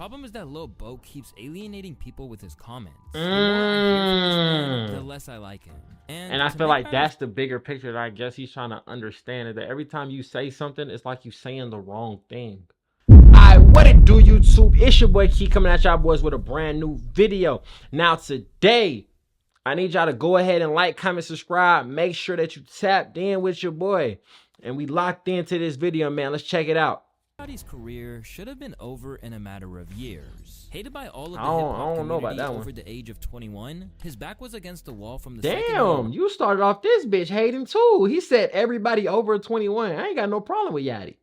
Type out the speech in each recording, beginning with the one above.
Problem is that Lil Boat keeps alienating people with his comments. The more I hear from this man, the less I like him. And I feel like that's the bigger picture that I guess he's trying to understand, is that every time you say something, it's like you saying the wrong thing. Alright, what it do, YouTube? It's your boy Key coming at y'all boys with a brand new video. Now today, I need y'all to go ahead and like, comment, subscribe. Make sure that you tapped in with your boy. And we locked into this video, man. Let's check it out. Yachty's career should have been over in a matter of years. Hated by all of the I don't know about that over one. the age of 21, his back was against the wall from the Damn, you started off this bitch hating too. He said everybody over 21. I ain't got no problem with Yachty.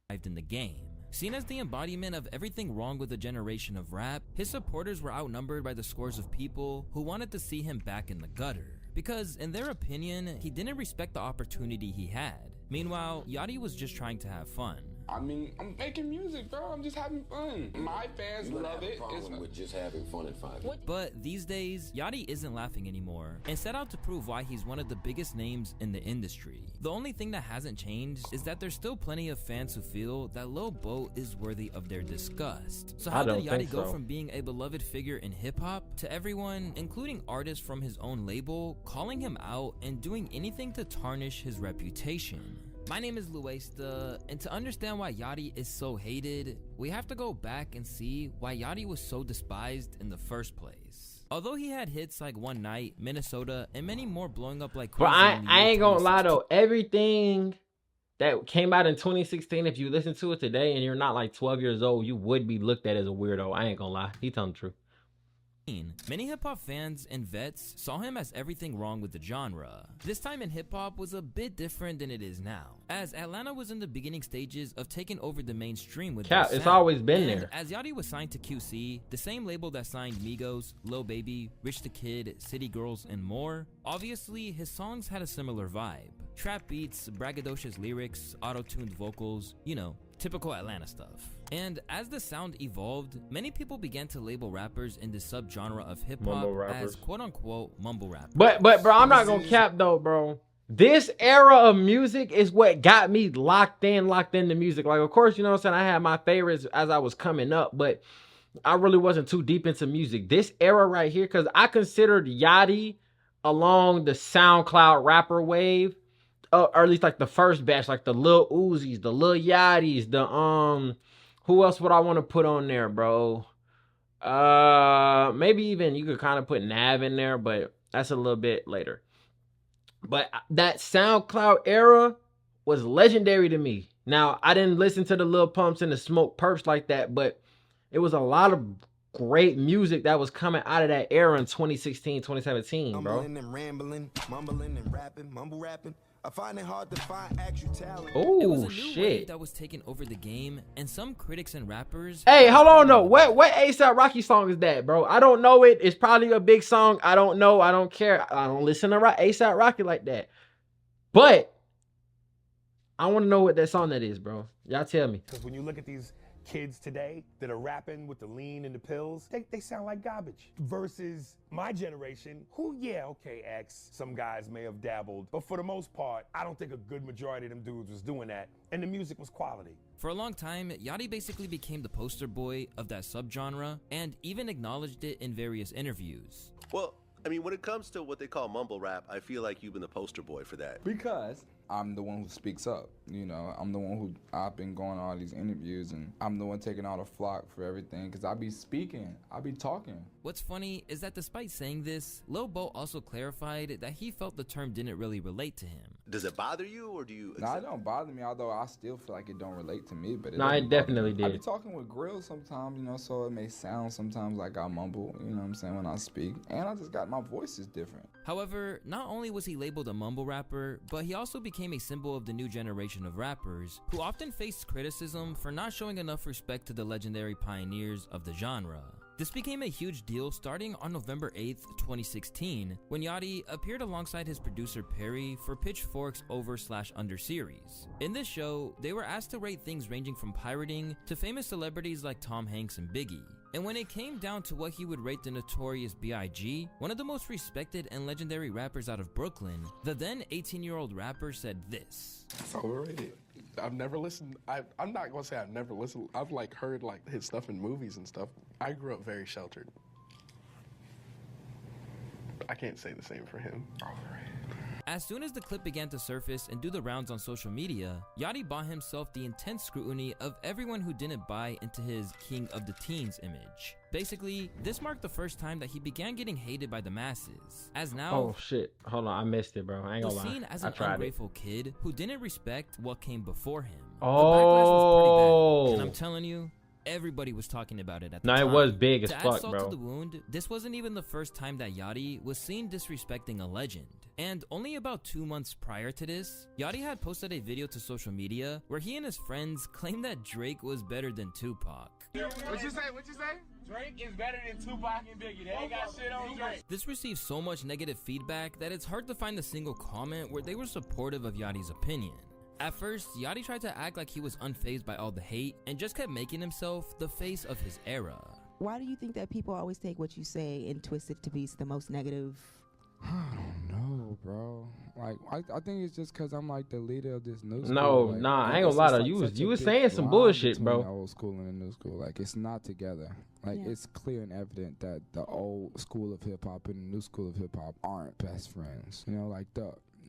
In the game. Seen as the embodiment of everything wrong with the generation of rap, his supporters were outnumbered by the scores of people who wanted to see him back in the gutter. Because, in their opinion, he didn't respect the opportunity he had. Meanwhile, Yachty was just trying to have fun. I mean, I'm making music, bro. I'm just having fun. My fans love it. It's with just having fun and fun. But these days, Yachty isn't laughing anymore and set out to prove why he's one of the biggest names in the industry. The only thing that hasn't changed is that there's still plenty of fans who feel that Lil Boat is worthy of their disgust. So how did Yachty go from being a beloved figure in hip-hop to everyone, including artists from his own label, calling him out and doing anything to tarnish his reputation? My name is Lil Yachty, and to understand why Yachty is so hated, we have to go back and see why Yachty was so despised in the first place. Although he had hits like One Night, Minnesota, and many more blowing up like crazy. But I ain't gonna lie though, everything that came out in 2016, if you listen to it today and you're not like 12 years old, you would be looked at as a weirdo. I ain't gonna lie. He telling the truth. Many hip-hop fans and vets saw him as everything wrong with the genre. This time in hip-hop was a bit different than it is now, as Atlanta was in the beginning stages of taking over the mainstream with their sound. It's always been there. As Yachty was signed to QC, the same label that signed Migos, Lil Baby, Rich the Kid, City Girls, and more, obviously his songs had a similar vibe. Trap beats, braggadocious lyrics, auto-tuned vocals, you know, typical Atlanta stuff. And as the sound evolved, many people began to label rappers in the subgenre of hip-hop as quote-unquote mumble rappers. But bro, I'm not gonna cap though, bro. This era of music is what got me locked into music. Like, of course, you know what I'm saying, I had my favorites as I was coming up, but I really wasn't too deep into music. This era right here, because I considered Yachty along the SoundCloud rapper wave, or at least like the first batch, like the Lil Uzis, the Lil Yachty's, the who else would I want to put on there, bro? Maybe even you could kind of put Nav in there, but that's a little bit later. But that SoundCloud era was legendary to me. Now, I didn't listen to the Lil Pumps and the Smoke Perps like that, but it was a lot of great music that was coming out of that era in 2016, 2017, bro. Mumbling and rambling, mumbling and rapping, mumble rapping. I find it hard to find actual talent. Oh, it was a new shit. wave that was taking over the game, and some critics and rappers... Hey, hold on, though. What A$AP Rocky song is that, bro? I don't know it. It's probably a big song. I don't know. I don't care. I don't listen to A$AP Rocky like that. But I want to know what that song that is, bro. Y'all tell me. Because when you look at these kids today that are rapping with the lean and the pills, they sound like garbage. Versus my generation, who, yeah, okay, X, some guys may have dabbled, but for the most part, I don't think a good majority of them dudes was doing that, and the music was quality. For a long time, Yachty basically became the poster boy of that subgenre, and even acknowledged it in various interviews. Well, I mean, when it comes to what they call mumble rap, I feel like you've been the poster boy for that. Because I'm the one who speaks up, you know. I'm the one who, I've been going on all these interviews, and I'm the one taking all the flock for everything, because I be speaking, I be talking. What's funny is that despite saying this, Lil Boat also clarified that he felt the term didn't really relate to him. Does it bother you, or do you accept? No, it don't bother me, although I still feel like it don't relate to me. But it definitely did. I be talking with grills sometimes, you know, so it may sound sometimes like I mumble, you know what I'm saying, when I speak. And I just got, my voice is different. However, not only was he labeled a mumble rapper, but he also became a symbol of the new generation of rappers, who often faced criticism for not showing enough respect to the legendary pioneers of the genre. This became a huge deal starting on November 8th, 2016, when Yachty appeared alongside his producer Perry for Pitchfork's Over/Under series. In this show, they were asked to rate things ranging from pirating to famous celebrities like Tom Hanks and Biggie. And when it came down to what he would rate the notorious B.I.G., one of the most respected and legendary rappers out of Brooklyn, the then 18-year-old rapper said this. It's overrated. I've never listened. I'm not gonna say I've never listened. I've like heard like his stuff in movies and stuff. I grew up very sheltered. I can't say the same for him. As soon as the clip began to surface and do the rounds on social media, Yachty bought himself the intense scrutiny of everyone who didn't buy into his King of the Teens image. Basically, this marked the first time that he began getting hated by the masses. As now, oh shit, hold on, I missed it, bro. I ain't gonna was lie. seen as an ungrateful kid who didn't respect what came before him. Oh, the backlash was pretty bad, and I'm telling you, everybody was talking about it at the time. No, it was big as to fuck, add salt bro. to the wound, this wasn't even the first time that Yachty was seen disrespecting a legend. And only about 2 months prior to this, Yachty had posted a video to social media where he and his friends claimed that Drake was better than Tupac. What you say? Drake is better than Tupac and Biggie. They ain't got shit on Drake. This received so much negative feedback that it's hard to find a single comment where they were supportive of Yachty's opinion. At first, Yachty tried to act like he was unfazed by all the hate and just kept making himself the face of his era. Why do you think that people always take what you say and twist it to be the most negative? I don't know, bro. Like, I think it's just because I'm like the leader of this new school. No, like, nah, I ain't it's gonna lie just, to like, you was such a saying big some line bullshit, between bro. the old school and the new school. Like, it's not together. Like, Yeah. it's clear and evident that the old school of hip hop and the new school of hip hop aren't best friends. You know, like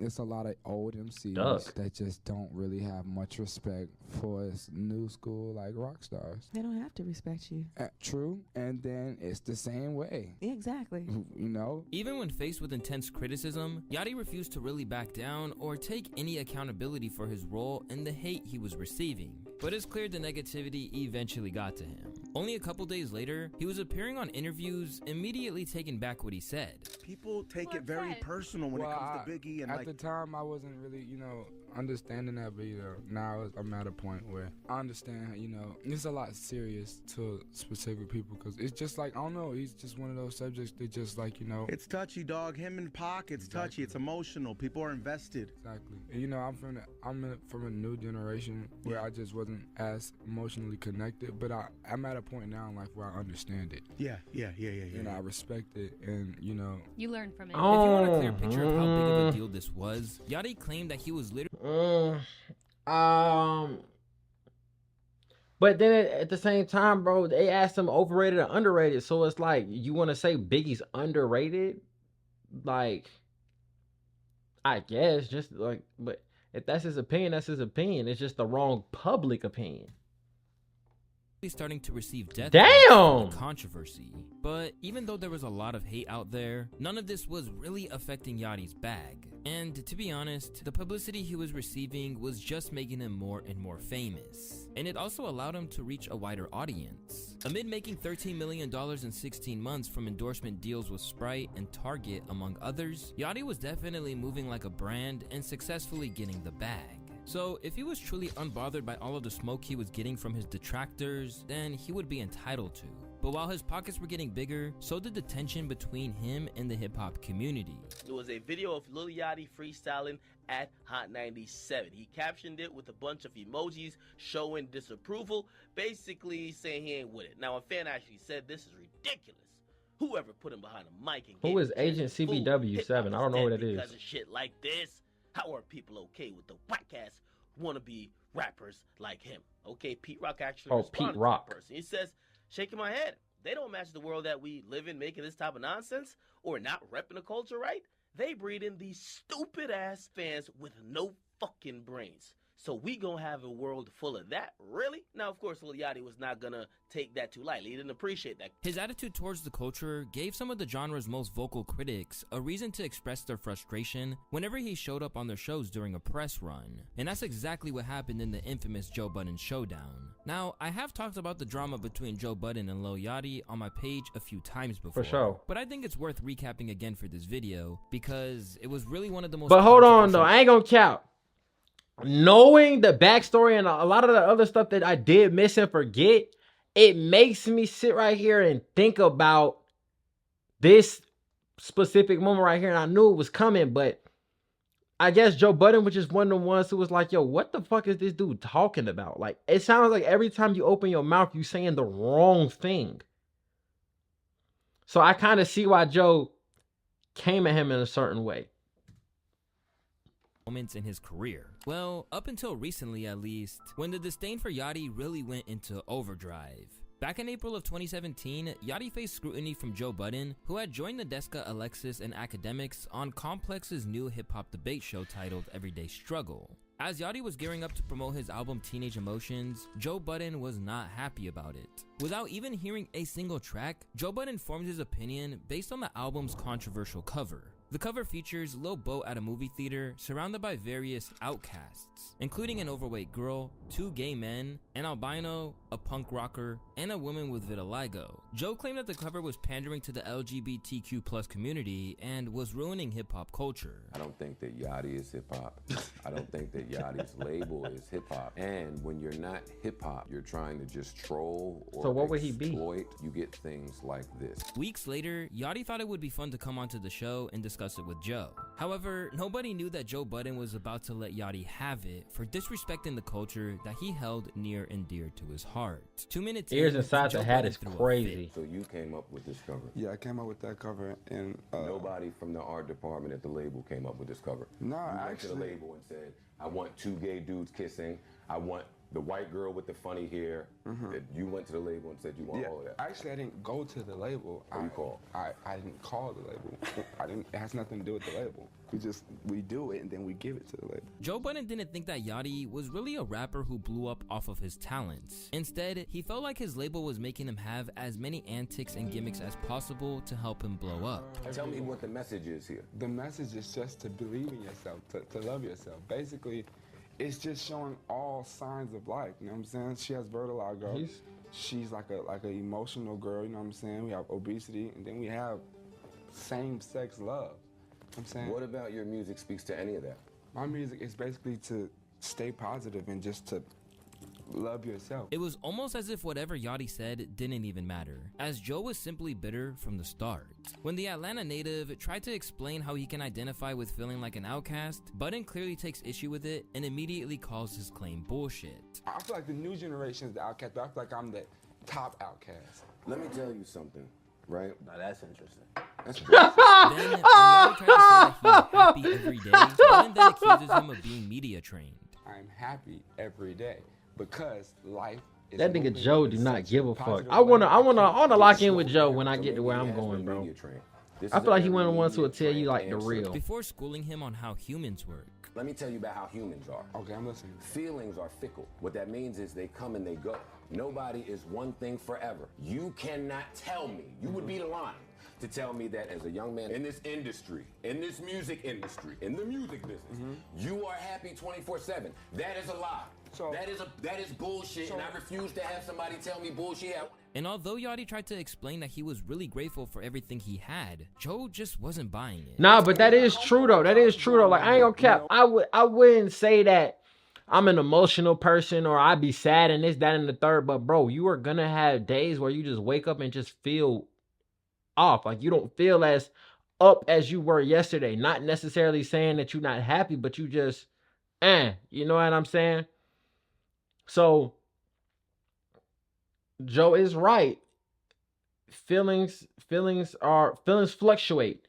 it's a lot of old MCs that just don't really have much respect for this new school like rock stars. They don't have to respect you. True, and then it's the same way. Yeah, exactly. You know? Even when faced with intense criticism, Yachty refused to really back down or take any accountability for his role in the hate he was receiving. But it's clear the negativity eventually got to him. Only a couple days later, he was appearing on interviews, immediately taking back what he said. People take it very personal when it comes to Biggie, and at the time I wasn't really, understanding that, but now I'm at a point where I understand. It's a lot serious to specific people because it's just like I don't know. He's just one of those subjects that just like It's touchy, dog. Him and Pac, it's touchy. It's emotional. People are invested. Exactly. And, I'm from a new generation where I just wasn't as emotionally connected, but I'm at a point now in life where I understand it. Yeah. I respect it, and you learn from it. If you want a clear picture of how big of a deal this was, Yachty claimed that he was literally but then at the same time, bro, they asked him overrated or underrated. So it's like, you want to say Biggie's underrated? Like, I guess, just like, but if that's his opinion, that's his opinion. It's just the wrong public opinion. starting to receive death Damn! controversy. But even though there was a lot of hate out there, none of this was really affecting Yachty's bag. And to be honest, the publicity he was receiving was just making him more and more famous. And it also allowed him to reach a wider audience. Amid making $13 million in 16 months from endorsement deals with Sprite and Target, among others, Yachty was definitely moving like a brand and successfully getting the bag. So if he was truly unbothered by all of the smoke he was getting from his detractors, then he would be entitled to. But while his pockets were getting bigger, so did the tension between him and the hip-hop community. It was a video of Lil Yachty freestyling at Hot 97. He captioned it with a bunch of emojis showing disapproval, basically saying he ain't with it. Now, a fan actually said this is ridiculous. Whoever put him behind a mic and who is Agent CBW7? I don't know what it is. Because of shit like this. How are people okay with the whack-ass wannabe rappers like him? Okay, Pete Rock actually responded to the person. He says, shaking my head. They don't match the world that we live in, making this type of nonsense or not repping the culture right. They breed in these stupid-ass fans with no fucking brains. So we gonna have a world full of that? Really? Now, of course, Lil Yachty was not gonna take that too lightly. He didn't appreciate that. His attitude towards the culture gave some of the genre's most vocal critics a reason to express their frustration whenever he showed up on their shows during a press run. And that's exactly what happened in the infamous Joe Budden showdown. Now, I have talked about the drama between Joe Budden and Lil Yachty on my page a few times before. For sure. But I think it's worth recapping again for this video because it was really one of the most... But hold on, though. I ain't gonna count. Knowing the backstory and a lot of the other stuff that I did miss and forget, it makes me sit right here and think about this specific moment right here. And I knew it was coming, but I guess Joe Budden was just one of the ones who was like, yo, what the fuck is this dude talking about? Like, it sounds like every time you open your mouth, you saying the wrong thing. So I kind of see why Joe came at him in a certain way. moments in his career. Well, up until recently at least, when the disdain for Yachty really went into overdrive. Back in April of 2017, Yachty faced scrutiny from Joe Budden, who had joined the Deska, Alexis, and Academics on Complex's new hip-hop debate show titled Everyday Struggle. As Yachty was gearing up to promote his album Teenage Emotions, Joe Budden was not happy about it. Without even hearing a single track, Joe Budden formed his opinion based on the album's controversial cover. The cover features Lil Boat at a movie theater surrounded by various outcasts, including an overweight girl, 2 gay men, an albino, a punk rocker, and a woman with vitiligo. Joe claimed that the cover was pandering to the LGBTQ+ community and was ruining hip-hop culture. I don't think that Yachty is hip-hop. I don't think that Yachty's label is hip-hop. And when you're not hip-hop, you're trying to just troll or so what would he be? Exploit, you get things like this. Weeks later, Yachty thought it would be fun to come onto the show and discuss it with Joe. However, nobody knew that Joe Budden was about to let Yachty have it for disrespecting the culture that he held near and dear to his heart. 2 minutes Ears in, inside the hat is crazy. So you came up with this cover? Yeah, I came up with that cover, and nobody from the art department at the label came up with this cover. No, you actually, went to the label and said, "I want 2 gay dudes kissing. I want the white girl with the funny hair." You went to the label and said you want all of that. Actually, I didn't go to the label. You called? I didn't call the label. It has nothing to do with the label. We do it and then we give it to the label. Joe Budden didn't think that Yachty was really a rapper who blew up off of his talents. Instead, he felt like his label was making him have as many antics and gimmicks as possible to help him blow up. Tell me what the message is here. The message is just to believe in yourself, to love yourself. Basically, it's just showing all signs of life, you know what I'm saying? She has vitiligo. She's like an emotional girl, you know what I'm saying? We have obesity, and then we have same-sex love, you know what I'm saying? What about your music speaks to any of that? My music is basically to stay positive and just to love yourself. It was almost as if whatever Yachty said didn't even matter, as Joe was simply bitter from the start. When the Atlanta native tried to explain how he can identify with feeling like an outcast, Budden clearly takes issue with it and immediately calls his claim bullshit. I feel like the new generation is the outcast, but I feel like I'm the top outcast. Let me tell you something, right? Now that's interesting. That's Then, when Yachty tried to say that he's happy every day, Budden then accuses him of being media trained. I'm happy every day because life is that nigga Joe do not give a fuck. I wanna lock in with Joe when I get to where I'm going, bro. I feel like he one of the ones who will tell you like the real. Before schooling him on how humans work. Let me tell you about how humans are. Okay, I'm listening. Feelings are fickle. What that means is they come and they go. Nobody is one thing forever. You cannot tell me, you would be lying to tell me that as a young man in this industry, in this music industry, in the music business, you are happy 24/7. That is a lie. So that is bullshit, and I refuse to have somebody tell me bullshit. And although Yachty tried to explain that he was really grateful for everything he had, Joe just wasn't buying it. Nah, but that is true though. That is true though. Like I ain't gonna cap. I wouldn't say that I'm an emotional person or I'd be sad and this, that, and the third. But bro, you are gonna have days where you just wake up and just feel off. Like you don't feel as up as you were yesterday. Not necessarily saying that you're not happy, but you just, you know what I'm saying? So Joe is right. Feelings fluctuate,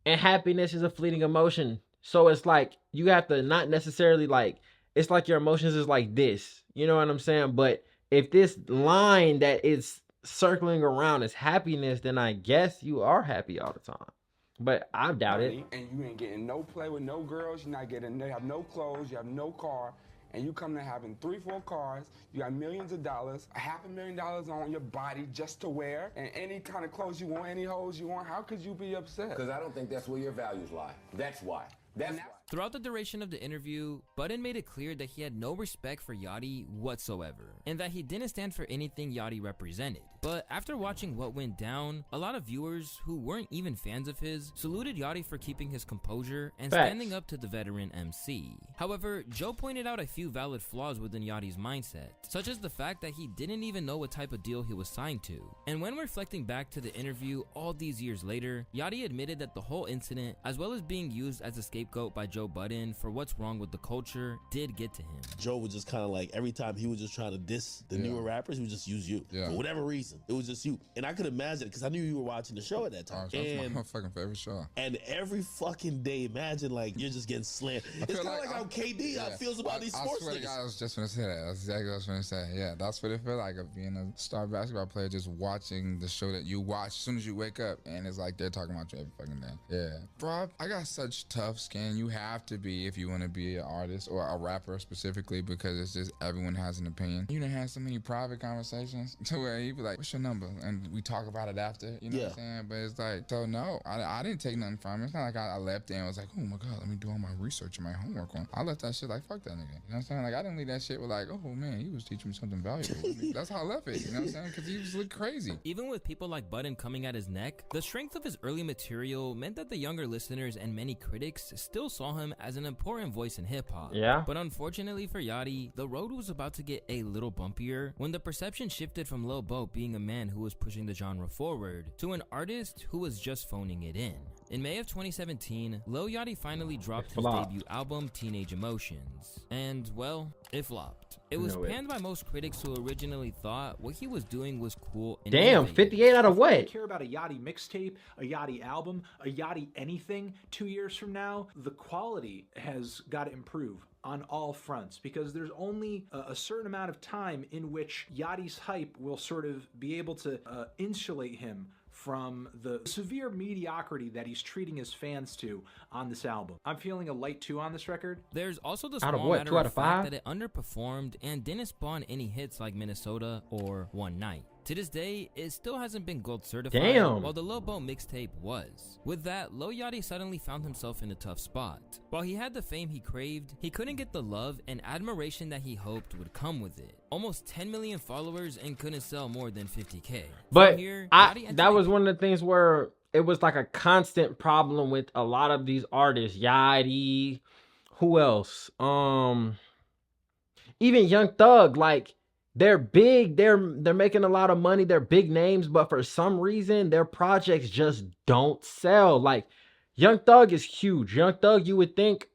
and happiness is a fleeting emotion. So it's like you have to not necessarily like, it's like your emotions is like this, you know what I'm saying? But if this line that is circling around is happiness, then I guess you are happy all the time. But I doubt it. And you ain't getting no play with no girls. You're not getting, you have no clothes. You have no car. And you come to having 3-4 cars, you got millions of dollars, $500,000 on your body just to wear, and any kind of clothes you want, any hoes you want. How could you be upset? Because I don't think that's where your values lie. That's why. That's why. Throughout the duration of the interview, Budden made it clear that he had no respect for Yachty whatsoever, and that he didn't stand for anything Yachty represented. But after watching what went down, a lot of viewers who weren't even fans of his saluted Yachty for keeping his composure and standing up to the veteran MC. However, Joe pointed out a few valid flaws within Yachty's mindset, such as the fact that he didn't even know what type of deal he was signed to. And when reflecting back to the interview all these years later, Yachty admitted that the whole incident, as well as being used as a scapegoat by Joe Joe Budden for what's wrong with the culture did get to him. Joe was just kind of like, every time he was just trying to diss the newer rappers, he would just use you. For whatever reason, it was just you. And I could imagine it because I knew you were watching the show at that time. That's my fucking favorite show. And every fucking day, imagine like you're just getting slammed. It's kind of like how KD feels about these sports niggas. I was just gonna say that. That's exactly what I was gonna say. Yeah, that's what it feels like of being a star basketball player, just watching the show that you watch as soon as you wake up, and it's like they're talking about you every fucking day. Yeah, bro, I got such tough skin. You have to be if you want to be an artist or a rapper specifically, because it's just everyone has an opinion. You done had so many private conversations to where you be like, "What's your number?" and we talk about it after. You know what I'm saying? But it's like, so no, I didn't take nothing from it. It's not like I left there and was like, "Oh my god, let me do all my research and my homework on." I left that shit like, fuck that nigga. You know what I'm saying? Like, I didn't leave that shit with like, "Oh man, he was teaching me something valuable." That's how I left it. You know what I'm saying? Because he was looking crazy. Even with people like Budden coming at his neck, the strength of his early material meant that the younger listeners and many critics still saw him as an important voice in hip-hop. Yeah. But unfortunately for Yachty, the road was about to get a little bumpier when the perception shifted from Lil Boat being a man who was pushing the genre forward to an artist who was just phoning it in. In May of 2017, Lil Yachty finally dropped his debut album, Teenage Emotions. And, well, it flopped. It was panned by most critics who originally thought what he was doing was cool and innovative. 58 out of what? If you care about a Yachty mixtape, a Yachty album, a Yachty anything 2 years from now, the quality has got to improve on all fronts, because there's only a certain amount of time in which Yachty's hype will sort of be able to insulate him from the severe mediocrity that he's treating his fans to on this album. I'm feeling a light 2 on this record. There's also the small matter of fact that it underperformed and didn't spawn any hits like Minnesota or One Night. To this day, it still hasn't been gold certified, while the Lil Boat mixtape was. With that, Lil Yachty suddenly found himself in a tough spot. While he had the fame he craved, he couldn't get the love and admiration that he hoped would come with it. Almost 10 million followers and couldn't sell more than 50K. But that was one of the things where it was like a constant problem with a lot of these artists. Yachty, who else? Even Young Thug, like, they're big, they're making a lot of money, they're big names, but for some reason their projects just don't sell. Like, Young Thug is huge. Young Thug, you would think,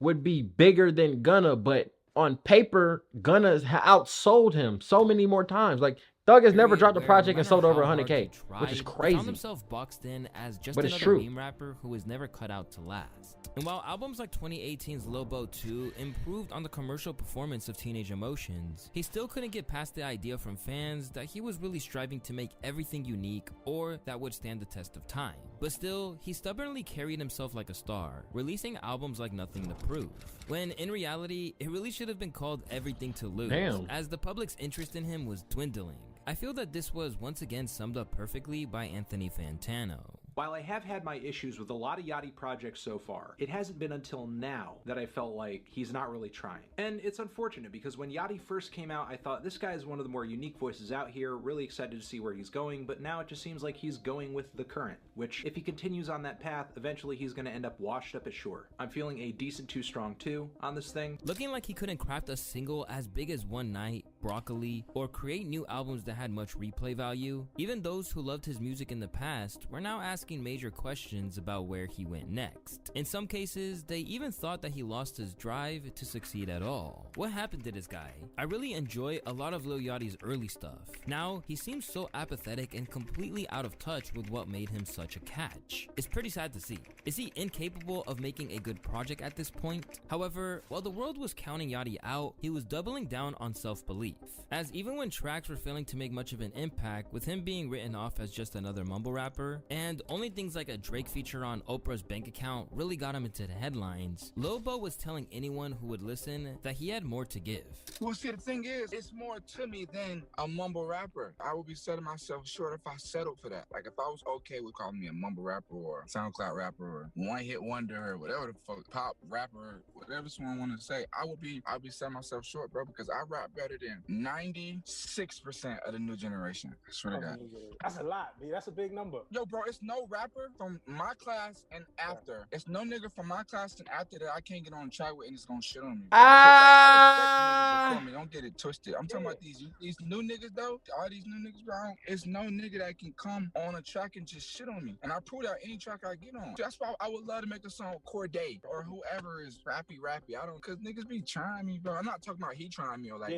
would be bigger than Gunna, but on paper, Gunna's outsold him so many more times. Like, Thug has never dropped a project and sold over 100K, which is crazy. He found himself boxed in as just but another meme rapper who was never cut out to last. And while albums like 2018's Lil Boat 2 improved on the commercial performance of Teenage Emotions, he still couldn't get past the idea from fans that he was really striving to make everything unique or that would stand the test of time. But still, he stubbornly carried himself like a star, releasing albums like Nothing to Prove, when in reality, it really should have been called Everything to Lose, as the public's interest in him was dwindling. I feel that this was once again summed up perfectly by Anthony Fantano. While I have had my issues with a lot of Yachty projects so far, it hasn't been until now that I felt like he's not really trying. And it's unfortunate because when Yachty first came out, I thought this guy is one of the more unique voices out here, really excited to see where he's going, but now it just seems like he's going with the current, which if he continues on that path, eventually he's going to end up washed up at shore. I'm feeling a decent Too Strong 2 on this thing. Looking like he couldn't craft a single as big as One Night, Broccoli, or create new albums that had much replay value, even those who loved his music in the past were now asking major questions about where he went next. In some cases, they even thought that he lost his drive to succeed at all. What happened to this guy? I really enjoy a lot of Lil Yachty's early stuff. Now, he seems so apathetic and completely out of touch with what made him such a catch. It's pretty sad to see. Is he incapable of making a good project at this point? However, while the world was counting Yachty out, he was doubling down on self-belief, as even when tracks were failing to make much of an impact, with him being written off as just another mumble rapper, and only things like a Drake feature on Oprah's bank account really got him into the headlines, Lil Bo was telling anyone who would listen that he had more to give. Well, see, the thing is, it's more to me than a mumble rapper. I would be selling myself short if I settled for that. Like, if I was okay with calling me a mumble rapper or SoundCloud rapper or one-hit wonder or whatever the fuck, pop rapper, whatever someone want to say, I'd be selling myself short, bro, because I rap better than man. 96% of the new generation. I swear to God. That's a lot, B. That's a big number. Yo, bro, it's no rapper from my class and after. It's no nigga from my class and after that I can't get on the track with and it's gonna shit on me. Like, I respect niggas before me. Don't get it twisted. I'm talking about these new niggas though. All these new niggas, bro. It's no nigga that can come on a track and just shit on me. And I prove that any track I get on. That's why I would love to make a song with Corday or whoever is rappy. I don't, cause niggas be trying me, bro. I'm not talking about he trying me or like,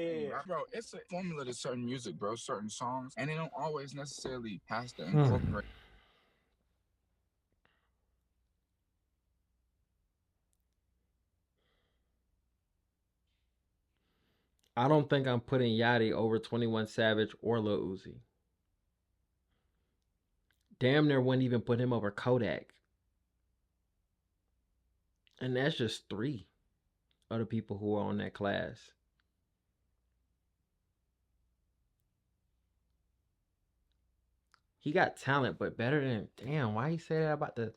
bro. It's a formula to certain music, bro. Certain songs, and they don't always necessarily has to incorporate. I don't think I'm putting Yachty over 21 Savage or Lil Uzi. Damn near wouldn't even put him over Kodak. And that's just 3 of the people who are on that class. He got talent, but better than, damn, why he say that about the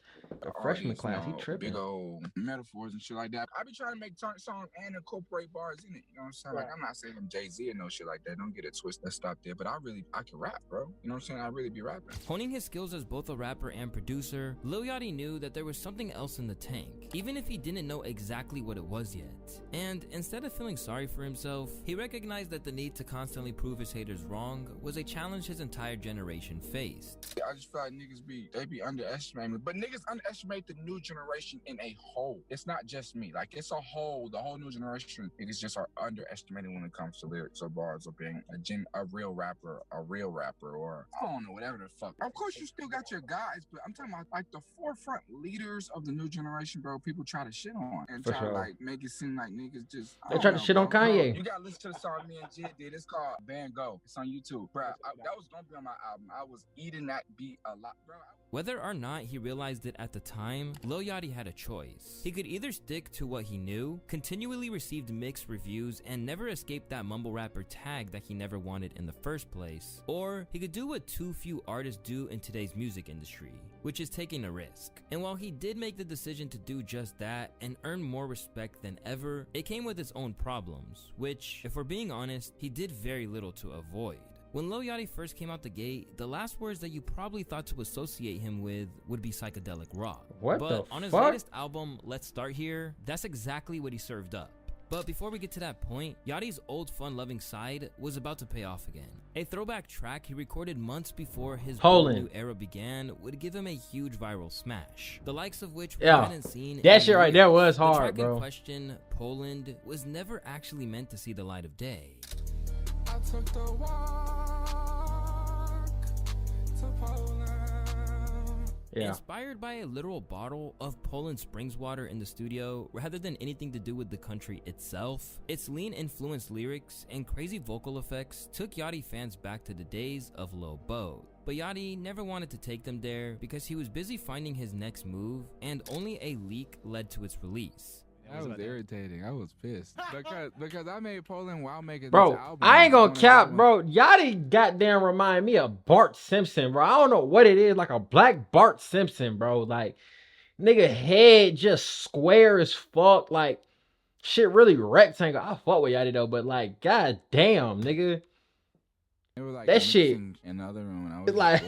freshman class? He tripping. Big old metaphors and shit like that. I be trying to make songs and incorporate bars in it. You know what I'm saying? Like, I'm not saying I'm Jay-Z or no shit like that. Don't get it twisted. Let's stop there. But I can rap, bro. You know what I'm saying? I really be rapping. Honing his skills as both a rapper and producer, Lil Yachty knew that there was something else in the tank, even if he didn't know exactly what it was yet. And instead of feeling sorry for himself, he recognized that the need to constantly prove his haters wrong was a challenge his entire generation faced. I just feel like niggas be underestimating, but niggas underestimate the new generation in a whole. It's not just me. Like, it's a whole. The whole new generation niggas just are underestimated when it comes to lyrics or bars or being a real rapper, or I don't know, whatever the fuck. Of course, you still got your guys, but I'm talking about like the forefront leaders of the new generation, bro. People try to shit on and try to like make it seem like niggas just. They try to shit on Kanye. Bro, you gotta listen to the song me and Jid did. It's called Van Gogh. It's on YouTube, bro. That was gonna be on my album. I was eating that beat a lot, bro. Whether or not he realized it at the time, Lil Yachty had a choice. He could either stick to what he knew, continually received mixed reviews, and never escape that mumble rapper tag that he never wanted in the first place, or he could do what too few artists do in today's music industry, which is taking a risk. And while he did make the decision to do just that and earn more respect than ever, it came with its own problems, which, if we're being honest, he did very little to avoid. When Lil Yachty first came out the gate, the last words that you probably thought to associate him with would be psychedelic rock. But on his latest album, Let's Start Here, that's exactly what he served up. But before we get to that point, Yachty's old fun-loving side was about to pay off again. A throwback track he recorded months before his new era began would give him a huge viral smash, the likes of which we hadn't seen. That shit right there was hard, the track bro. In question, Poland, was never actually meant to see the light of day. I took the walk to Poland. Inspired by a literal bottle of Poland Springs water in the studio rather than anything to do with the country itself, its lean-influenced lyrics and crazy vocal effects took Yachty fans back to the days of Lil Bo. But Yachty never wanted to take them there because he was busy finding his next move, and only a leak led to its release. That was irritating. I was pissed because I made Poland while making bro, this album. I ain't gonna cap, bro. Yachty goddamn remind me of Bart Simpson, bro. I don't know what it is, like a black Bart Simpson, bro. Like, nigga head just square as fuck, like shit really rectangle. I fuck with Yachty though, but like, goddamn, nigga. It was like that shit in the other room, and I was like,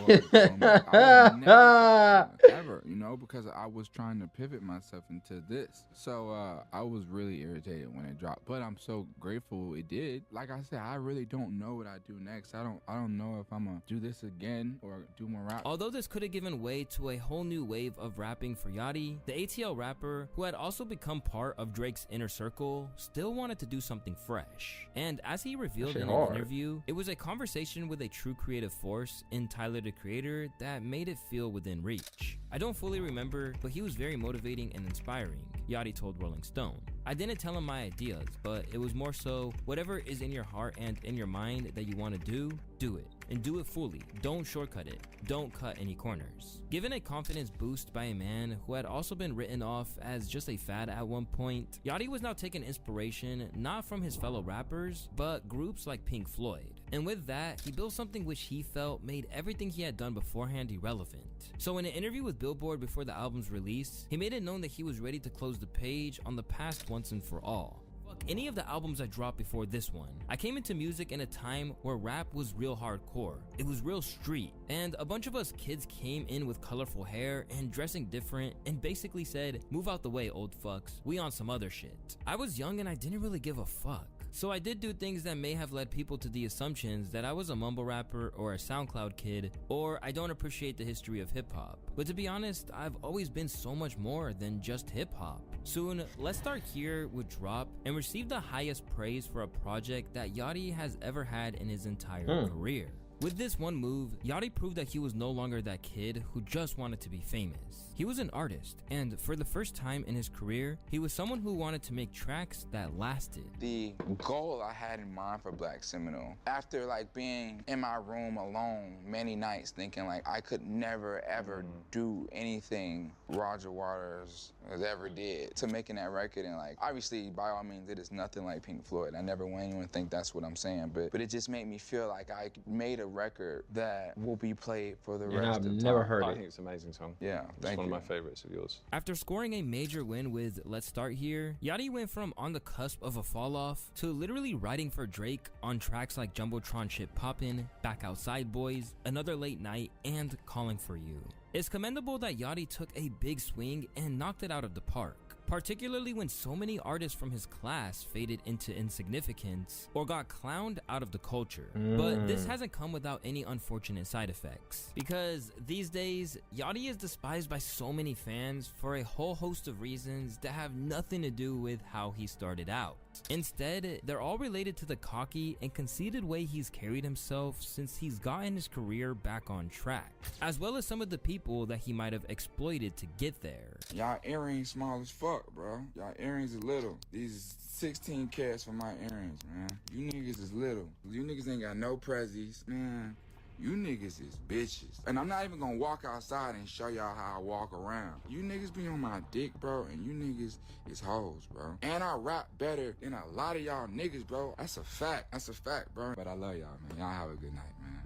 I would never ever, you know, because I was trying to pivot myself into this. So I was really irritated when it dropped, but I'm so grateful it did. Like I said, I really don't know what I do next. I don't know if I'm gonna do this again or do more rap. Although this could have given way to a whole new wave of rapping for Yachty, the ATL rapper, who had also become part of Drake's inner circle, still wanted to do something fresh. And as he revealed in an interview, it was a conversation with a true creative force in Tyler the Creator that made it feel within reach. I don't fully remember, but he was very motivating and inspiring, Yachty told Rolling Stone. I didn't tell him my ideas, but it was more so, whatever is in your heart and in your mind that you want to do it. And do it fully. Don't shortcut it. Don't cut any corners. Given a confidence boost by a man who had also been written off as just a fad at one point, Yachty was now taking inspiration not from his fellow rappers, but groups like Pink Floyd. And with that, he built something which he felt made everything he had done beforehand irrelevant. So in an interview with Billboard before the album's release, he made it known that he was ready to close the page on the past once and for all. Fuck any of the albums I dropped before this one. I came into music in a time where rap was real hardcore. It was real street, and a bunch of us kids came in with colorful hair and dressing different and basically said, "Move out the way, old fucks, we on some other shit." I was young and I didn't really give a fuck. So I did do things that may have led people to the assumptions that I was a mumble rapper or a SoundCloud kid, or I don't appreciate the history of hip hop. But to be honest, I've always been so much more than just hip hop. Soon, Let's Start Here would drop and receive the highest praise for a project that Yachty has ever had in his entire career. With this one move, Yachty proved that he was no longer that kid who just wanted to be famous. He was an artist, and for the first time in his career, he was someone who wanted to make tracks that lasted. The goal I had in mind for Black Seminole, after like being in my room alone many nights thinking like I could never ever do anything Roger Waters has ever did, to making that record, and like obviously by all means it is nothing like Pink Floyd. I never want anyone to think that's what I'm saying, but it just made me feel like I made a record that will be played for the rest of the time. I've never heard it. I think it's an amazing song. Yeah, thank you. One of my favorites of yours. After scoring a major win with Let's Start Here, Yachty went from on the cusp of a fall off to literally writing for Drake on tracks like Jumbotron Shit Poppin', Back Outside Boys, Another Late Night, and Calling For You. It's commendable that Yachty took a big swing and knocked it out of the park, particularly when so many artists from his class faded into insignificance or got clowned out of the culture. But this hasn't come without any unfortunate side effects, because these days, Yachty is despised by so many fans for a whole host of reasons that have nothing to do with how he started out. Instead, they're all related to the cocky and conceited way he's carried himself since he's gotten his career back on track, as well as some of the people that he might have exploited to get there. Y'all earrings small as fuck, bro. Y'all earrings are little. These is 16 carats for my earrings, man. You niggas is little. You niggas ain't got no prezzies, man. You niggas is bitches. And I'm not even gonna walk outside and show y'all how I walk around. You niggas be on my dick, bro, and you niggas is hoes, bro. And I rap better than a lot of y'all niggas, bro. That's a fact. That's a fact, bro. But I love y'all, man. Y'all have a good night, man.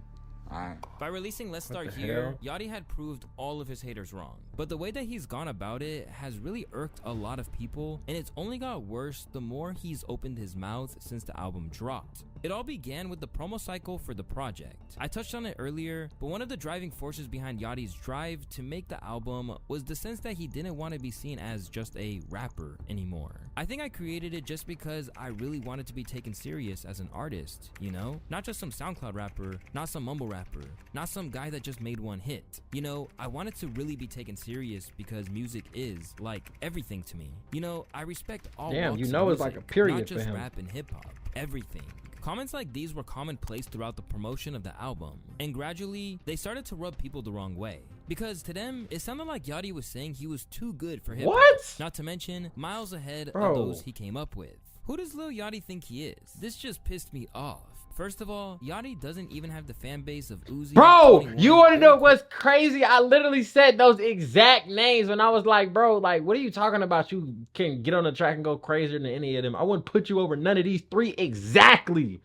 Alright. By releasing Let's Start Here, Yachty had proved all of his haters wrong. But the way that he's gone about it has really irked a lot of people, and it's only got worse the more he's opened his mouth since the album dropped. It all began with the promo cycle for the project. I touched on it earlier, but one of the driving forces behind Yachty's drive to make the album was the sense that he didn't want to be seen as just a rapper anymore. I think I created it just because I really wanted to be taken serious as an artist, you know? Not just some SoundCloud rapper, not some mumble rapper, not some guy that just made one hit. You know, I wanted to really be taken serious because music is like everything to me. You know, I respect all Damn, walks you of know it's music, like a period not just for him. rap and hip hop, everything. Comments like these were commonplace throughout the promotion of the album, and gradually, they started to rub people the wrong way. Because to them, it sounded like Yachty was saying he was too good for hip-hop. What? Not to mention, miles ahead Bro. of those he came up with. Who does Lil Yachty think he is? This just pissed me off. First of all, Yachty doesn't even have the fan base of Uzi. Bro, you want to know what's crazy? I literally said those exact names when I was like, bro, like, what are you talking about? You can get on the track and go crazier than any of them. I wouldn't put you over none of these three exactly.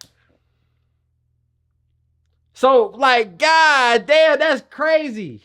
So, like, god damn, that's crazy.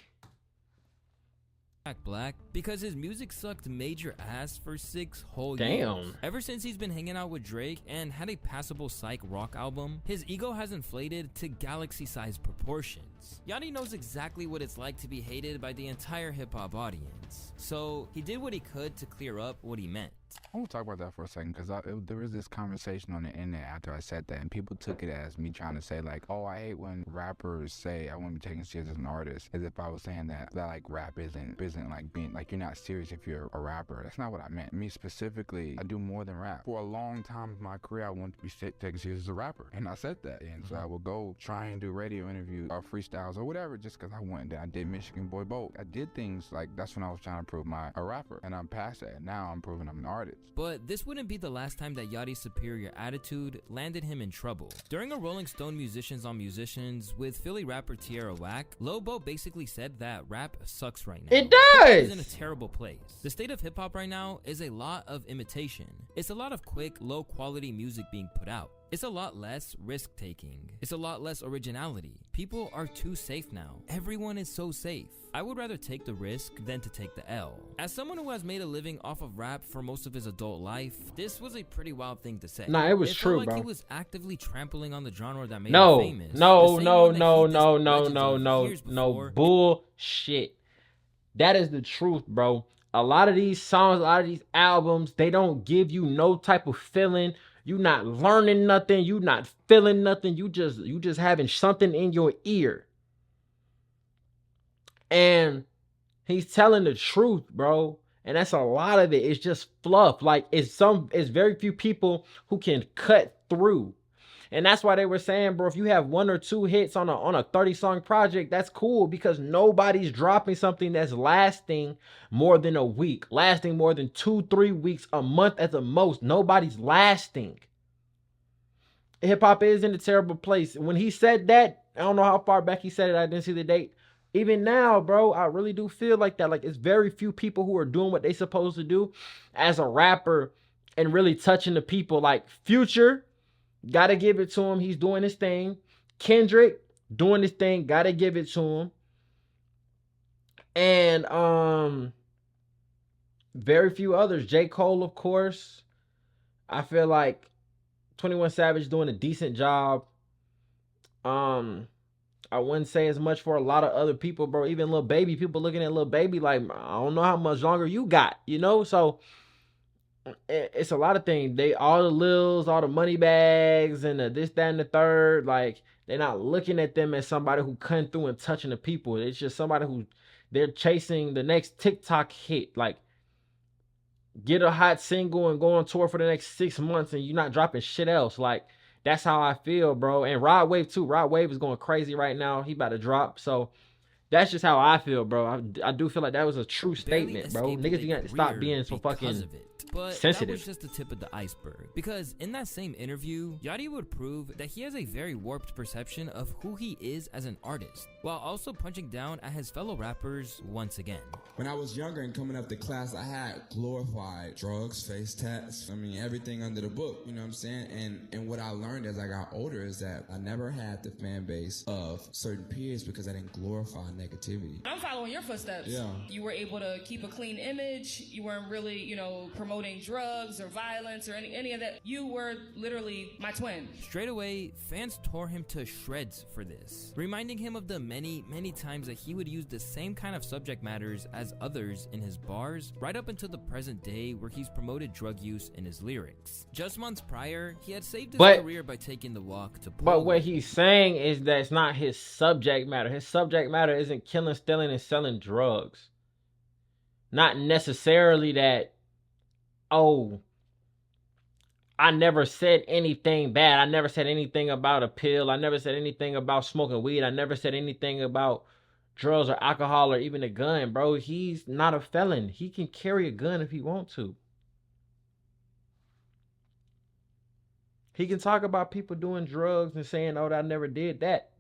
Black because his music sucked major ass for 6 whole Damn. years. Ever since he's been hanging out with Drake and had a passable psych rock album, his ego has inflated to galaxy-sized proportions. Yachty knows exactly what it's like to be hated by the entire hip-hop audience, so he did what he could to clear up what he meant. I want to talk about that for a second, because there was this conversation on the internet after I said that, and people took it as me trying to say like, oh, I hate when rappers say I want to be taken serious as an artist, as if I was saying that like rap isn't like being like you're not serious if you're a rapper. That's not what I meant. Me specifically, I do more than rap. For a long time in my career, I wanted to be taken serious as a rapper, and I said that, and so I would go try and do radio interviews or freestyles or whatever just because I wanted that. I did Michigan Boy Boat. I did things like that's when I was trying to prove a rapper, and I'm past that. Now I'm proving I'm an artist. But this wouldn't be the last time that Yachty's superior attitude landed him in trouble. During a Rolling Stone Musicians on Musicians with Philly rapper Tierra Whack, Lil Bo basically said that rap sucks right now. It does! It's in a terrible place. The state of hip-hop right now is a lot of imitation. It's a lot of quick, low-quality music being put out. It's a lot less risk-taking. It's a lot less originality. People are too safe now. Everyone is so safe. I would rather take the risk than to take the L. As someone who has made a living off of rap for most of his adult life, this was a pretty wild thing to say. Nah, it was true, like bro. He was actively trampling on the genre that made No, him famous. No, bullshit. That is the truth, bro. A lot of these songs, a lot of these albums, they don't give you no type of feeling. You not learning nothing. You not feeling nothing. You just having something in your ear. And he's telling the truth, bro. And that's a lot of it. It's just fluff. Like it's very few people who can cut through. And that's why they were saying, bro, if you have 1 or 2 hits on a 30-song project, that's cool because nobody's dropping something that's lasting more than a week, lasting more than 2-3 weeks, a month at the most. Nobody's lasting. Hip hop is in a terrible place. When he said that, I don't know how far back he said it. I didn't see the date. Even now, bro, I really do feel like that. Like it's very few people who are doing what they supposed to do as a rapper and really touching the people. Like Future, gotta give it to him. He's doing his thing. Kendrick doing his thing. Gotta give it to him. And very few others. J. Cole, of course. I feel like 21 Savage doing a decent job. I wouldn't say as much for a lot of other people, bro. Even Lil Baby, people looking at Lil Baby like, I don't know how much longer you got, you know? So it's a lot of things. All the Lils, all the money bags, and the this, that, and the third. Like they're not looking at them as somebody who cutting through and touching the people. It's just somebody who they're chasing the next TikTok hit. Like get a hot single and go on tour for the next 6 months, and you're not dropping shit else. Like that's how I feel, bro. And Rod Wave too. Rod Wave is going crazy right now. He about to drop. So that's just how I feel, bro. I do feel like that was a true statement, bro. Niggas, you got to stop being so fucking But sensitive. that was just the tip of the iceberg. Because in that same interview, Yachty would prove that he has a very warped perception of who he is as an artist, while also punching down at his fellow rappers once again. When I was younger and coming up to class, I had glorified drugs, face tats, everything under the book, you know what I'm saying? And what I learned as I got older is that I never had the fan base of certain peers because I didn't glorify negativity. I'm following your footsteps. Yeah. You were able to keep a clean image. You weren't really, promoting drugs or violence or any of that. You were literally my twin. Straight away, fans tore him to shreds for this, reminding him of the many, many times that he would use the same kind of subject matters as others in his bars, right up until the present day where he's promoted drug use in his lyrics. Just months prior, he had saved his career by taking the walk to Poland. But what he's saying is that it's not his subject matter. His subject matter isn't killing, stealing, and selling drugs. Not necessarily that, oh, I never said anything bad. I never said anything about a pill. I never said anything about smoking weed. I never said anything about drugs or alcohol or even a gun, bro. He's not a felon. He can carry a gun if he wants to. He can talk about people doing drugs and saying, oh, I never did that.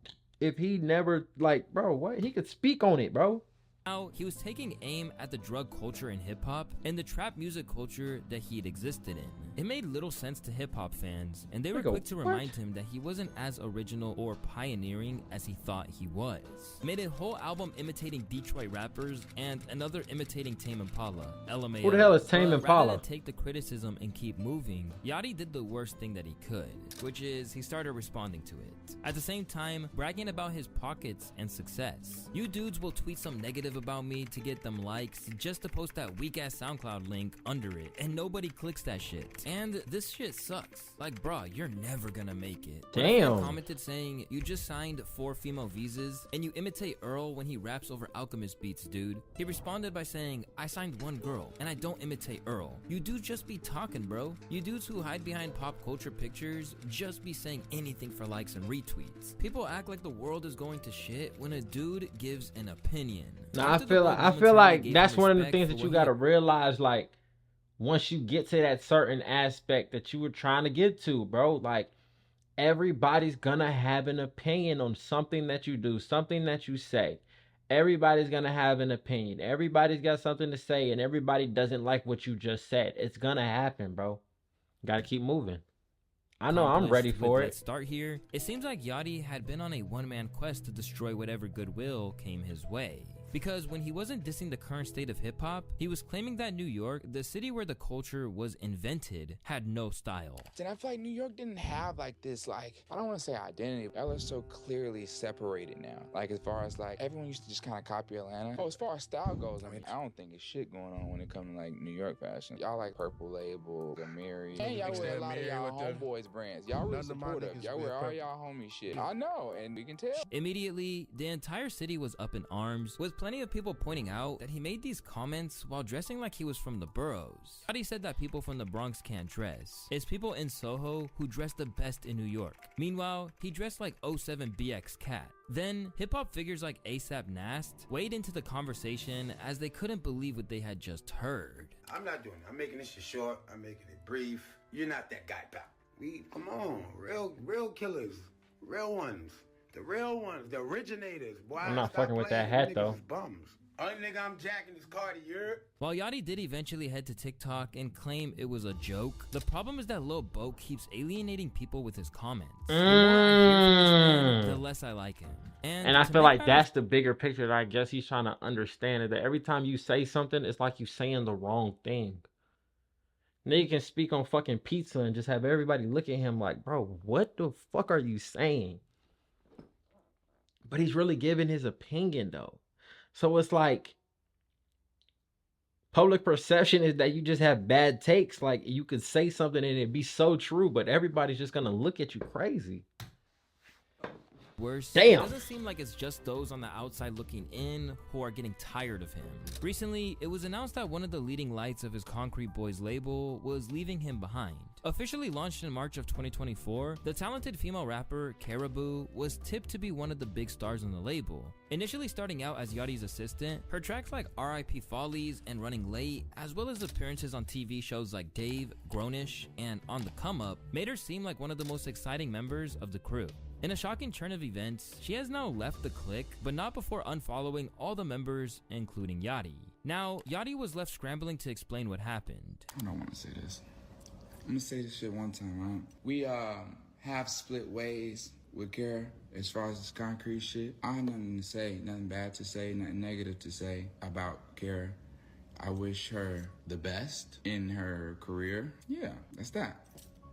If he never, like, bro, what? He could speak on it, bro. Now, he was taking aim at the drug culture in hip-hop and the trap music culture that he had existed in. It made little sense to hip-hop fans, and they were quick to remind him that he wasn't as original or pioneering as he thought he was. Made a whole album imitating Detroit rappers and another imitating Tame Impala. LMAO. Who the hell is Tame Impala? Rather than take the criticism and keep moving, Yachty did the worst thing that he could, which is he started responding to it. At the same time, bragging about his pockets and success. You dudes will tweet some negative about me to get them likes just to post that weak ass SoundCloud link under it, and nobody clicks that shit. And this shit sucks. Like, bruh, you're never gonna make it. Damn. He commented saying, you just signed 4 female visas and you imitate Earl when he raps over Alchemist beats, dude. He responded by saying, I signed 1 girl and I don't imitate Earl. You dudes just be talking, bro. You dudes who hide behind pop culture pictures just be saying anything for likes and retweets. People act like the world is going to shit when a dude gives an opinion. Now, I feel like that's one of the things that you gotta realize, like, once you get to that certain aspect that you were trying to get to, bro. Like, everybody's gonna have an opinion on something that you do, something that you say. Everybody's gonna have an opinion. Everybody's got something to say, and everybody doesn't like what you just said. It's gonna happen, bro. You gotta keep moving. I know I'm ready for with it. Let's start here. It seems like Yachty had been on a one-man quest to destroy whatever goodwill came his way. Because when he wasn't dissing the current state of hip-hop, he was claiming that New York, the city where the culture was invented, had no style. And I feel like New York didn't have like this, like, I don't want to say identity. LA's so clearly separated now. Like as far as like, everyone used to just kind of copy Atlanta. Oh, as far as style goes, I mean, I don't think it's shit going on when it comes to like New York fashion. Y'all like Purple Label, Gamiri, and y'all wear a lot of y'all homeboys brands. Y'all really supportive. Y'all wear all y'all homie shit. I know, and we can tell. Immediately, the entire city was up in arms, with plenty of people pointing out that he made these comments while dressing like he was from the boroughs. Yachty said that people from the Bronx can't dress. It's people in Soho who dress the best in New York. Meanwhile, he dressed like 07 BX Cat. Then, hip-hop figures like ASAP Nast weighed into the conversation as they couldn't believe what they had just heard. I'm not doing it. I'm making this shit short. I'm making it brief. You're not that guy, pal. Come on, real killers, real ones. The real ones, the originators. Boy, I'm not fucking with that hat though. Bums. Only nigga I'm jacking is Cartier. While Yachty did eventually head to TikTok and claim it was a joke, the problem is that Lil Boat keeps alienating people with his comments. The more I hear from this man, the less I like him. And I feel like that's the bigger picture that I guess he's trying to understand, is that every time you say something, it's like you saying the wrong thing. Nigga can speak on fucking pizza and just have everybody look at him like, bro, what the fuck are you saying? But he's really giving his opinion though. So it's like public perception is that you just have bad takes. Like you could say something and it'd be so true, but everybody's just gonna look at you crazy. Worse, damn. It doesn't seem like it's just those on the outside looking in who are getting tired of him. Recently, it was announced that one of the leading lights of his Concrete Boys label was leaving him behind. Officially launched in March of 2024, the talented female rapper Caribou was tipped to be one of the big stars on the label. Initially starting out as Yachty's assistant, her tracks like R.I.P. Follies and Running Late, as well as appearances on TV shows like Dave, Grownish, and On the Come Up, made her seem like one of the most exciting members of the crew. In a shocking turn of events, she has now left the clique, but not before unfollowing all the members, including Yachty. Now, Yachty was left scrambling to explain what happened. I don't want to say this. I'm gonna say this shit one time, right? We have split ways with Kara as far as this concrete shit. I have nothing to say, nothing bad to say, nothing negative to say about Kara. I wish her the best in her career. Yeah, that's that.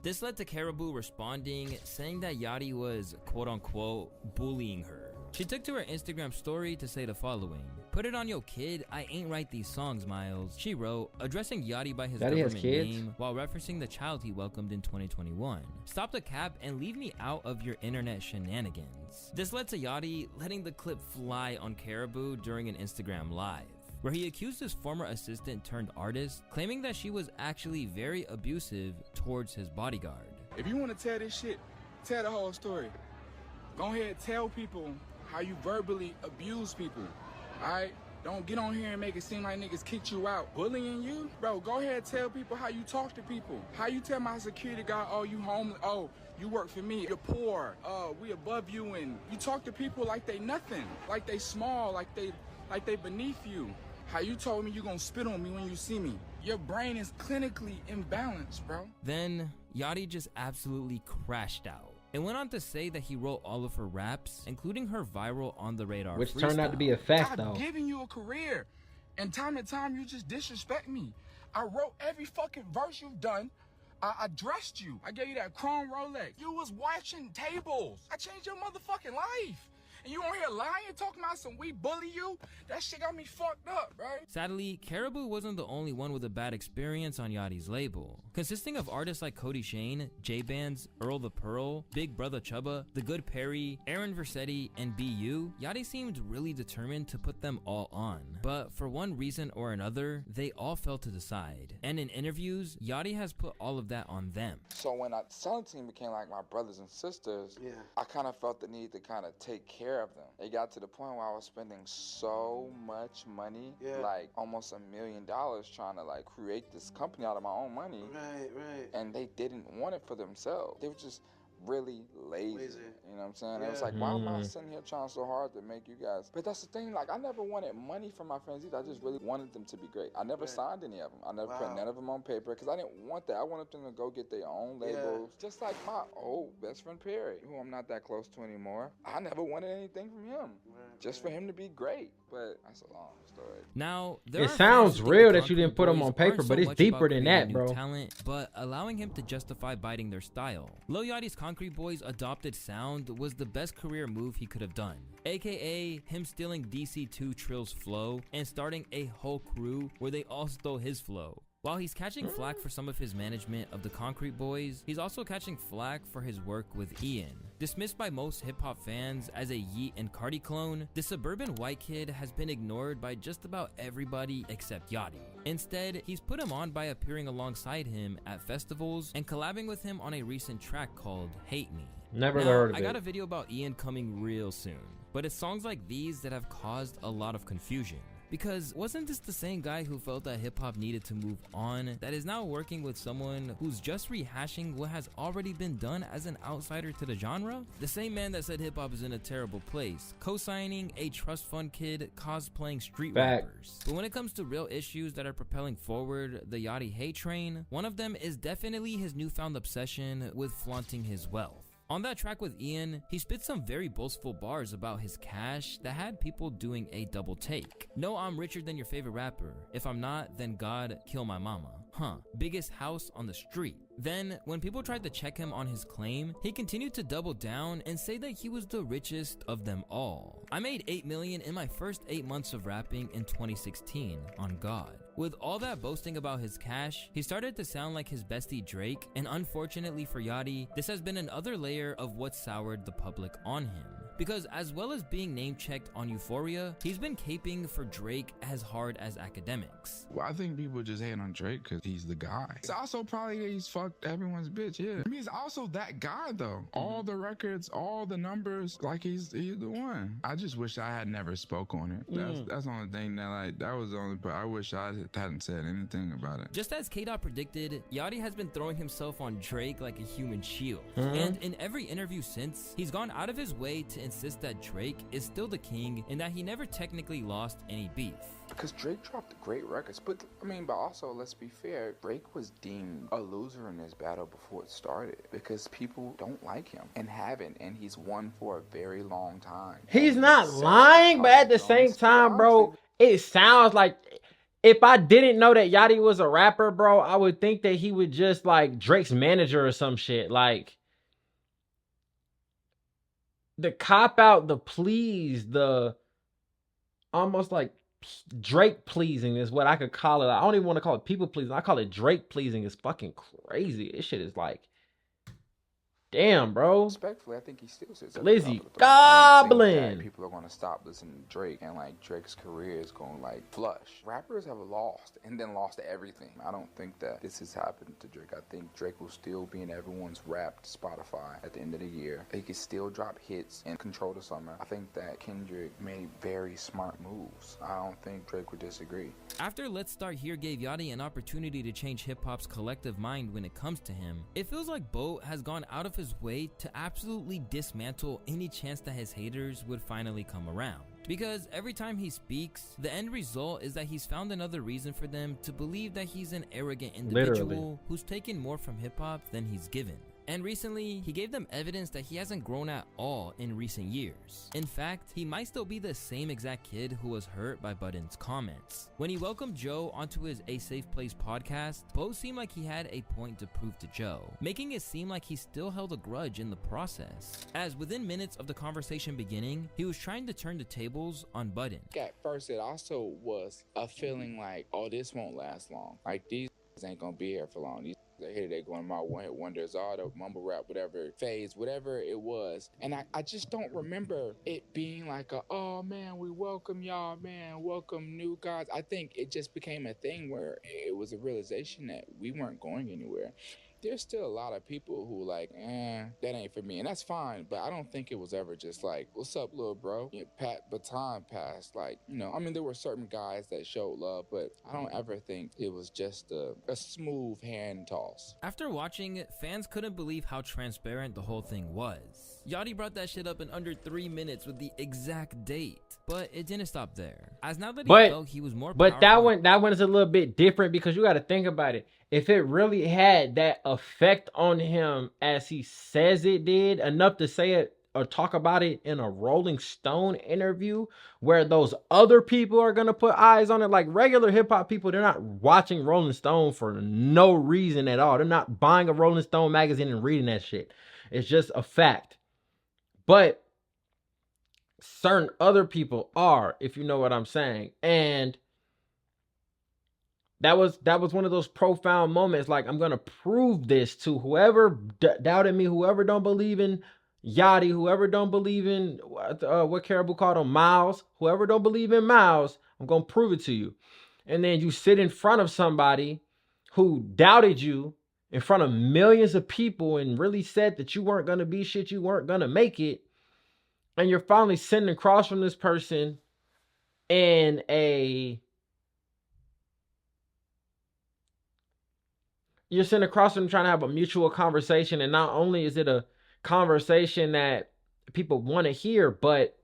This led to Caribou responding, saying that Yachty was quote-unquote bullying her. She took to her Instagram story to say the following: "Put it on your kid, I ain't write these songs, Miles," she wrote, addressing Yachty by his government name while referencing the child he welcomed in 2021. "Stop the cap and leave me out of your internet shenanigans." This led to Yachty letting the clip fly on Caribou during an Instagram live, where he accused his former assistant turned artist, claiming that she was actually very abusive towards his bodyguard. If you want to tell this shit, tell the whole story. Go ahead, tell people how you verbally abuse people, all right? Don't get on here and make it seem like niggas kicked you out. Bullying you? Bro, go ahead, tell people how you talk to people. How you tell my security guy, oh, you homeless, oh, you work for me, you're poor, we above you, and you talk to people like they nothing, like they small, like they beneath you. How you told me you gonna spit on me when you see me. Your brain is clinically imbalanced, bro. Then, Yachty just absolutely crashed out and went on to say that he wrote all of her raps, including her viral On the Radar which freestyle. turned out to be a fact, though. I'm giving you a career, and time to time you just disrespect me. I wrote every fucking verse you've done. I dressed you. I gave you that chrome Rolex. You was watching tables. I changed your motherfucking life. And you on here lying, talking about some we bully you? That shit got me fucked up, right? Sadly, Caribou wasn't the only one with a bad experience on Yachty's label. Consisting of artists like Cody Shane, J-Bands, Earl the Pearl, Big Brother Chubba, The Good Perry, Aaron Versetti, and BU, Yachty seemed really determined to put them all on. But for one reason or another, they all fell to the side. And in interviews, Yachty has put all of that on them. So when the selling team became like my brothers and sisters, I kind of felt the need to kind of take care of them. It got to the point where I was spending so much money, like almost $1 million, trying to like create this company out of my own money. Right. And they didn't want it for themselves. They were just really lazy. You know what I'm saying? It was like, why am I sitting here trying so hard to make you guys? But that's the thing, like, I never wanted money from my friends either. I just really wanted them to be great. I never signed any of them. I never put none of them on paper because I didn't want that. I wanted them to go get their own labels. Just like my old best friend Perry, who I'm not that close to anymore. I never wanted anything from him. Just for him to be great. But that's a long story. Now, it sounds real that you didn't put them on paper, but it's deeper than that, bro. Talent, but allowing him to justify biting their style. Lil Yachty's Concrete Boys' adopted sound was the best career move he could have done, aka him stealing DC2 Trill's flow and starting a whole crew where they all stole his flow. While he's catching flack for some of his management of the Concrete Boys, he's also catching flack for his work with Ian. Dismissed by most hip-hop fans as a Yeet and Cardi clone, the suburban white kid has been ignored by just about everybody except Yachty. Instead, he's put him on by appearing alongside him at festivals and collabing with him on a recent track called Hate Me. Never heard of it. I got a video about Ian coming real soon, but it's songs like these that have caused a lot of confusion. Because wasn't this the same guy who felt that hip-hop needed to move on that is now working with someone who's just rehashing what has already been done as an outsider to the genre? The same man that said hip-hop is in a terrible place, co-signing a trust fund kid cosplaying street rappers. But when it comes to real issues that are propelling forward the Yachty hate train, one of them is definitely his newfound obsession with flaunting his wealth. On that track with Ian, he spit some very boastful bars about his cash that had people doing a double take. No, I'm richer than your favorite rapper. If I'm not, then God kill my mama. Biggest house on the street. Then, when people tried to check him on his claim, he continued to double down and say that he was the richest of them all. I made $8 million in my first 8 months of rapping in 2016, on God. With all that boasting about his cash, he started to sound like his bestie Drake, and unfortunately for Yachty, this has been another layer of what soured the public on him. Because as well as being name-checked on Euphoria, he's been caping for Drake as hard as academics. Well, I think people just hate on Drake because he's the guy. It's also probably that he's fucked everyone's bitch, yeah. I mean, he's also that guy, though. All the records, all the numbers, like he's the one. I just wish I had never spoke on it. That's the only thing that, like, that was the only part. I wish I hadn't said anything about it. Just as K-Dot predicted, Yachty has been throwing himself on Drake like a human shield. And in every interview since, he's gone out of his way to insist that Drake is still the king and that he never technically lost any beef. Because Drake dropped great records, but also, let's be fair, Drake was deemed a loser in this battle before it started because people don't like him and haven't, and he's won for a very long time. He's not lying, but at the same time, bro, it sounds like if I didn't know that Yachty was a rapper, bro, I would think that he would just like Drake's manager or some shit. Like, the cop out, the please, the almost like Drake pleasing is what I could call it. I don't even want to call it people pleasing. I call it Drake pleasing. It's fucking crazy. This shit is like, damn, bro. Respectfully, I think he still sits at Lizzie the top of the Goblin. People are going to stop listening to Drake, and like Drake's career is going to like flush. Rappers have lost and then lost everything. I don't think that this has happened to Drake. I think Drake will still be in everyone's Wrapped Spotify at the end of the year. He can still drop hits and control the summer. I think that Kendrick made very smart moves. I don't think Drake would disagree. After Let's Start Here gave Yachty an opportunity to change hip-hop's collective mind when it comes to him, it feels like Boat has gone out of his way to absolutely dismantle any chance that his haters would finally come around. Because every time he speaks, the end result is that he's found another reason for them to believe that he's an arrogant individual who's taken more from hip-hop than he's given. And recently, he gave them evidence that he hasn't grown at all in recent years. In fact, he might still be the same exact kid who was hurt by Budden's comments. When he welcomed Joe onto his A Safe Place podcast, Bo seemed like he had a point to prove to Joe, making it seem like he still held a grudge in the process. As within minutes of the conversation beginning, he was trying to turn the tables on Budden. At first, it also was a feeling like, oh, this won't last long. Like, these ain't gonna be here for long. They're here, they're going my one-hit wonders, all the mumble rap, whatever phase, whatever it was. And I just don't remember it being like oh man, we welcome y'all, man, welcome new guys. I think it just became a thing where it was a realization that we weren't going anywhere. there's still a lot of people who like, that ain't for me. And that's fine, but I don't think it was ever just like, what's up, little bro? Baton passed. Like, I mean, there were certain guys that showed love, but I don't ever think it was just a smooth hand toss. After watching it, fans couldn't believe how transparent the whole thing was. Yachty brought that shit up in under 3 minutes with the exact date. But it didn't stop there. As now that he felt he was more powerful. But that one is a little bit different because you got to think about it. If it really had that effect on him as he says it did, enough to say it or talk about it in a Rolling Stone interview where those other people are going to put eyes on it, like regular hip hop people, they're not watching Rolling Stone for no reason at all. They're not buying a Rolling Stone magazine and reading that shit. It's just a fact. But certain other people are, if you know what I'm saying. And that was one of those profound moments. Like, I'm gonna prove this to whoever doubted me, whoever don't believe in Yachty, whoever don't believe in what Caribou called him, Miles, whoever don't believe in Miles, I'm gonna prove it to you. And then you sit in front of somebody who doubted you in front of millions of people and really said that you weren't gonna be shit, you weren't gonna make it. And you're finally sitting across from this person in you're sitting across from them trying to have a mutual conversation. And not only is it a conversation that people want to hear, but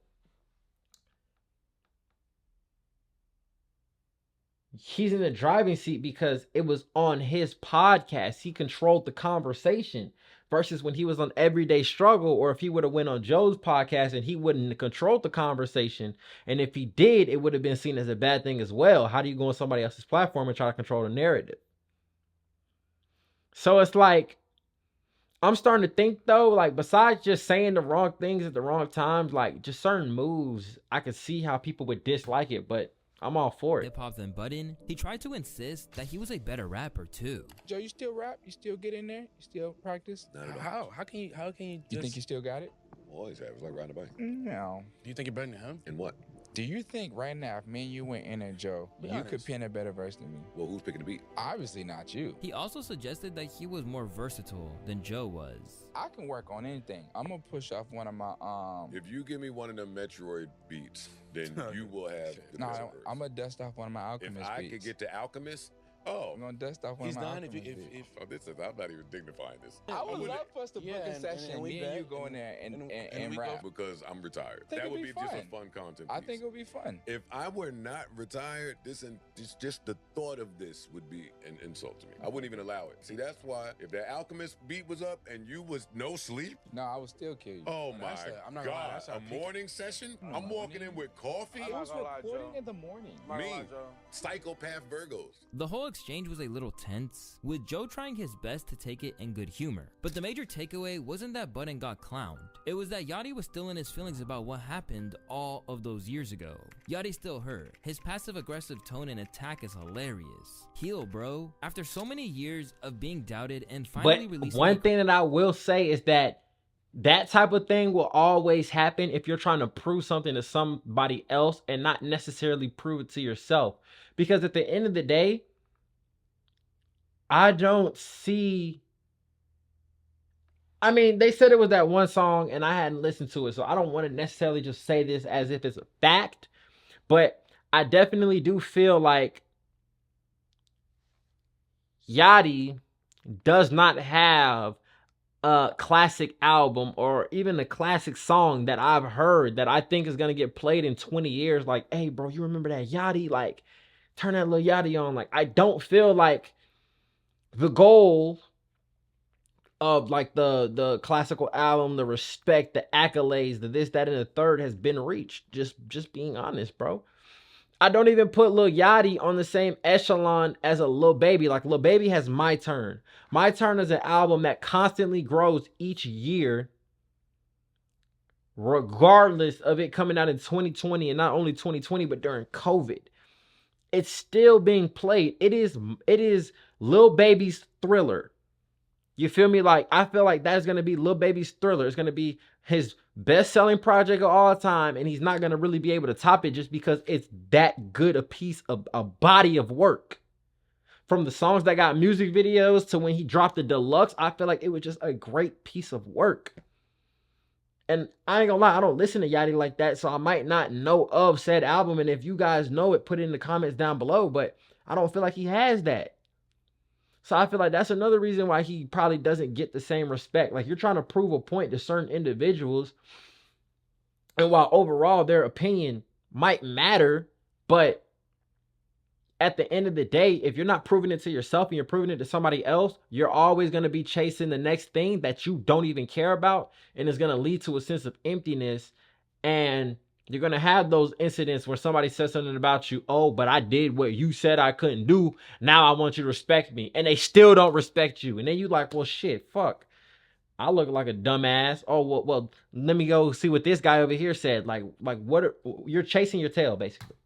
he's in the driving seat because it was on his podcast. He controlled the conversation. Versus when he was on Everyday Struggle, or if he would have went on Joe's podcast and he wouldn't have controlled the conversation. And if he did, it would have been seen as a bad thing as well. How do you go on somebody else's platform and try to control the narrative? So it's like, I'm starting to think though, like besides just saying the wrong things at the wrong times, like just certain moves, I could see how people would dislike it, but I'm all for it. Hip-hop than Button, he tried to insist that he was a better rapper too. Joe, you still rap? You still get in there? You still practice? How can you You think you still got it? Always have. It's like riding a bike. No. Do you think you're better than him? In what? Do you think right now, if me and you went in there, Joe, you could pen a better verse than me? Well, who's picking the beat? Obviously not you. He also suggested that he was more versatile than Joe was. I can work on anything. I'm gonna push off one of my If you give me one of them Metroid beats, then you will have the best verse. I'm gonna dust off one of my Alchemist beats. If I beats. could get to Alchemist, I'm gonna dust off one of my Alchemist beats. I'm not even dignifying this. I would love for us to book a session. Me and you go in there and rap. Because I'm retired. That would be just a fun content piece. I think it would be fun. If I were not retired, just the thought of this would be an insult to me. I wouldn't even allow it. See, that's why if that Alchemist beat was up and you was no sleep, no, I would still kill you. Oh my God! A morning session? I'm walking in with coffee. I was recording in the morning. Me, psychopath Virgos. The whole exchange was a little tense, with Joe trying his best to take it in good humor. But the major takeaway wasn't that Button got clowned. It was that Yachty was still in his feelings about what happened all of those years ago. Yachty still hurt. His passive-aggressive tone and attack is hilarious. Heal, bro. After so many years of being doubted and finally releasing... One thing that I will say is that type of thing will always happen if you're trying to prove something to somebody else and not necessarily prove it to yourself. Because at the end of the day, I don't see... I mean, they said it was that one song and I hadn't listened to it, so I don't want to necessarily just say this as if it's a fact, but I definitely do feel like Yachty does not have a classic album or even a classic song that I've heard that I think is going to get played in 20 years. Like, hey, bro, you remember that Yachty? Like, turn that Lil Yachty on. Like, I don't feel like the goal of like the classical album, the respect, the accolades, the this, that, and the third has been reached. Just being honest, bro. I don't even put Lil Yachty on the same echelon as a Lil Baby. Like, Lil Baby has My Turn. My Turn is an album that constantly grows each year, regardless of it coming out in 2020, and not only 2020, but during COVID. It's still being played. It is Lil Baby's Thriller. You feel me? Like, I feel like that's going to be Lil Baby's Thriller. It's going to be his best-selling project of all time, and he's not going to really be able to top it just because it's that good a piece of a body of work. from the songs that got music videos to when he dropped the deluxe, I feel like it was just a great piece of work. And I ain't gonna lie, I don't listen to Yachty like that, so I might not know of said album. And if you guys know it, put it in the comments down below. But I don't feel like he has that. So I feel like that's another reason why he probably doesn't get the same respect. Like, you're trying to prove a point to certain individuals. And while overall their opinion might matter, but at the end of the day, if you're not proving it to yourself and you're proving it to somebody else, you're always going to be chasing the next thing that you don't even care about. And it's going to lead to a sense of emptiness. And you're going to have those incidents where somebody says something about you. Oh, but I did what you said I couldn't do. Now I want you to respect me. And they still don't respect you. And then you like, well, shit, fuck. I look like a dumbass. Oh, well, let me go see what this guy over here said. Like what? You're chasing your tail, basically.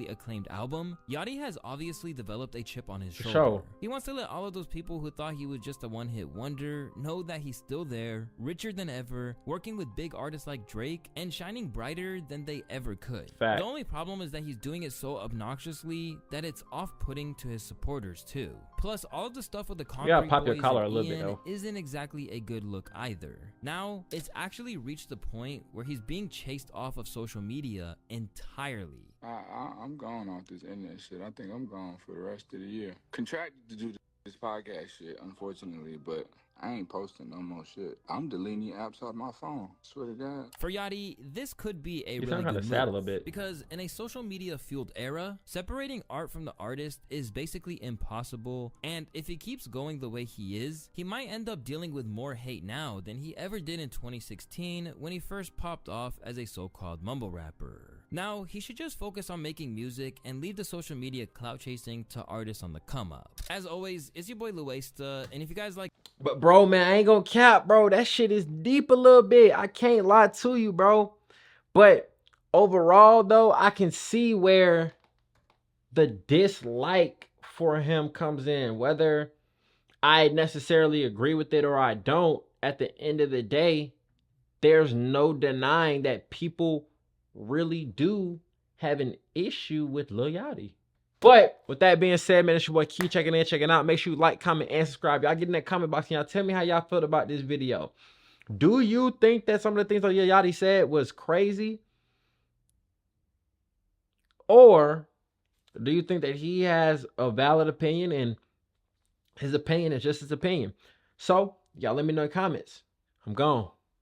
Acclaimed album, Yachty has obviously developed a chip on his shoulder. He wants to let all of those people who thought he was just a one-hit wonder know that he's still there, richer than ever, working with big artists like Drake, and shining brighter than they ever could. Fact. The only problem is that he's doing it so obnoxiously that it's off-putting to his supporters too. Plus, all of the stuff with the Concrete pop your Boys collar and a little bit, Ian though. isn't exactly a good look either. Now, it's actually reached the point where he's being chased off of social media entirely. I'm gone off this internet shit. I think I'm gone for the rest of the year. Contracted to do this podcast shit, unfortunately, but I ain't posting no more shit. I'm deleting the apps off my phone. Swear to God. For Yachty, this could be a You really sound kinda good sad a move, little bit. because in a social media fueled era, separating art from the artist is basically impossible, and if he keeps going the way he is, he might end up dealing with more hate now than he ever did in 2016 when he first popped off as a so-called mumble rapper. Now, he should just focus on making music and leave the social media clout chasing to artists on the come up. As always, it's your boy Lil Yachty, and if you guys like— But bro, man, I ain't gonna cap, bro. That shit is deep a little bit. I can't lie to you, bro. But overall, though, I can see where the dislike for him comes in. Whether I necessarily agree with it or I don't, at the end of the day, there's no denying that people really do have an issue with Lil Yachty. But with that being said, man, it's your boy Key checking in, checking out. Make sure you like, comment, and subscribe. Y'all get in that comment box and y'all tell me how y'all felt about this video. Do you think that some of the things that Lil Yachty said was crazy? Or do you think that he has a valid opinion and his opinion is just his opinion? So, y'all let me know in the comments. I'm gone.